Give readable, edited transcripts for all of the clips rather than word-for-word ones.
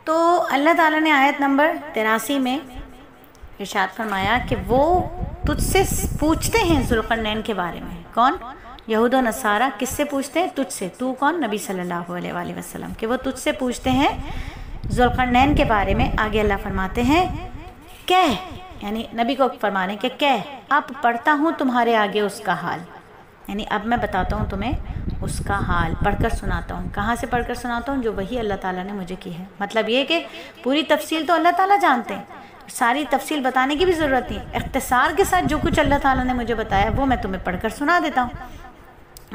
تو اللہ تعالیٰ نے آیت نمبر 83 میں ارشاد فرمایا کہ وہ تجھ سے پوچھتے ہیں ذوالقرنین کے بارے میں. کون؟ یہود و نصارہ. کس سے پوچھتے ہیں؟ تجھ سے. تو کون؟ نبی صلی اللہ علیہ وآلہ وسلم. کہ وہ تجھ سے پوچھتے ہیں ذوالقرنین کے بارے میں. آگے اللہ فرماتے ہیں کہہ، یعنی نبی کو فرمانے کہ کہہ اب پڑھتا ہوں تمہارے آگے اس کا حال، یعنی اب میں بتاتا ہوں تمہیں اس کا حال، پڑھ کر سناتا ہوں. کہاں سے پڑھ کر سناتا ہوں؟ جو وہی اللہ تعالیٰ نے مجھے کی ہے. مطلب یہ کہ پوری تفصیل تو اللہ تعالیٰ جانتے ہیں، ساری تفصیل بتانے کی بھی ضرورت نہیں. اختصار کے ساتھ جو کچھ اللہ تعالیٰ نے مجھے بتایا وہ میں تمہیں پڑھ کر سنا دیتا ہوں.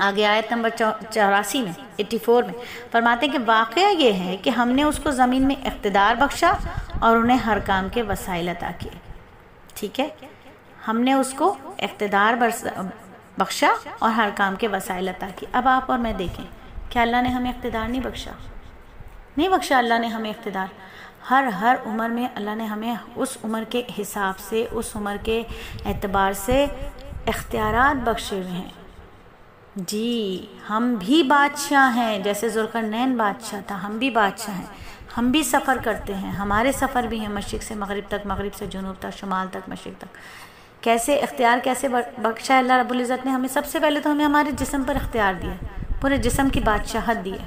آگے آیت نمبر 84 میں 84 میں فرماتے ہیں کہ واقعہ یہ ہے کہ ہم نے اس کو زمین میں اقتدار بخشا اور انہیں ہر کام کے وسائل عطا کیے. ٹھیک ہے، ہم نے اس کو اقتدار بخشا اور ہر کام کے وسائل عطا کیے. اب آپ اور میں دیکھیں کہ اللہ نے ہمیں اقتدار نہیں بخشا اللہ نے ہمیں اقتدار. ہر عمر میں اللہ نے ہمیں اس عمر کے حساب سے، اس عمر کے اعتبار سے اختیارات بخشے ہوئے ہیں. جی ہم بھی بادشاہ ہیں، جیسے ذوالقرنین بادشاہ تھا، ہم بھی بادشاہ ہیں. ہم بھی سفر کرتے ہیں، ہمارے سفر بھی ہیں مشرق سے مغرب تک، مغرب سے جنوب تک، شمال تک، مشرق تک. کیسے اختیار کیسے بخشا ہے اللہ رب العزت نے ہمیں؟ سب سے پہلے تو ہمیں ہمارے جسم پر اختیار دیا، پورے جسم کی بادشاہت دی ہے،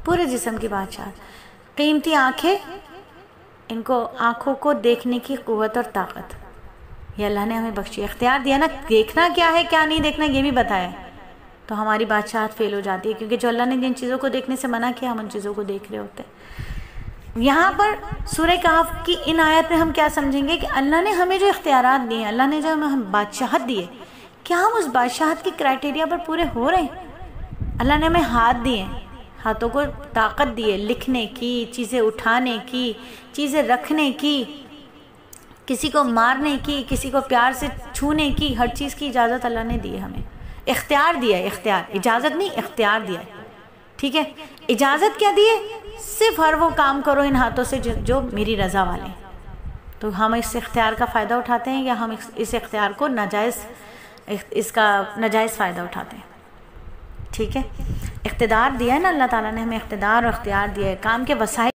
پورے جسم کی بادشاہت. قیمتی آنکھیں، ان کو آنکھوں کو دیکھنے کی قوت اور طاقت یہ اللہ نے ہمیں بخشی. اختیار دیا نا، دیکھنا کیا ہے کیا نہیں دیکھنا یہ بھی بتایا. تو ہماری بادشاہت فیل ہو جاتی ہے، کیونکہ جو اللہ نے جن چیزوں کو دیکھنے سے منع کیا ہم ان چیزوں کو دیکھ رہے ہوتے ہیں. یہاں پر سورہ کہف کی ان آیت میں ہم کیا سمجھیں گے کہ اللہ نے ہمیں جو اختیارات دیے ہیں، اللہ نے جو ہمیں بادشاہت دی ہے، کیا ہم اس بادشاہت کی کرائٹیریا پر پورے ہو رہے ہیں؟ اللہ نے ہمیں ہاتھ دیے ہیں، ہاتھوں کو طاقت دی ہے لکھنے کی، چیزیں اٹھانے کی، چیزیں رکھنے کی، کسی کو مارنے کی، کسی کو پیار سے چھونے کی، ہر چیز کی اجازت اللہ نے دی ہے ہمیں. اختیار دیا ہے، اختیار، اجازت نہیں، اختیار دیا ہے. ٹھیک ہے، اجازت کیا دی ہے؟ صرف ہر وہ کام کرو ان ہاتھوں سے جو میری رضا والے ہیں. تو ہم اس اختیار کا فائدہ اٹھاتے ہیں یا ہم اس اختیار کو اس کا ناجائز فائدہ اٹھاتے ہیں؟ ٹھیک ہے، اقتدار دیا ہے نا اللہ تعالیٰ نے ہمیں، اقتدار اور اختیار دیا ہے، کام کے وسائل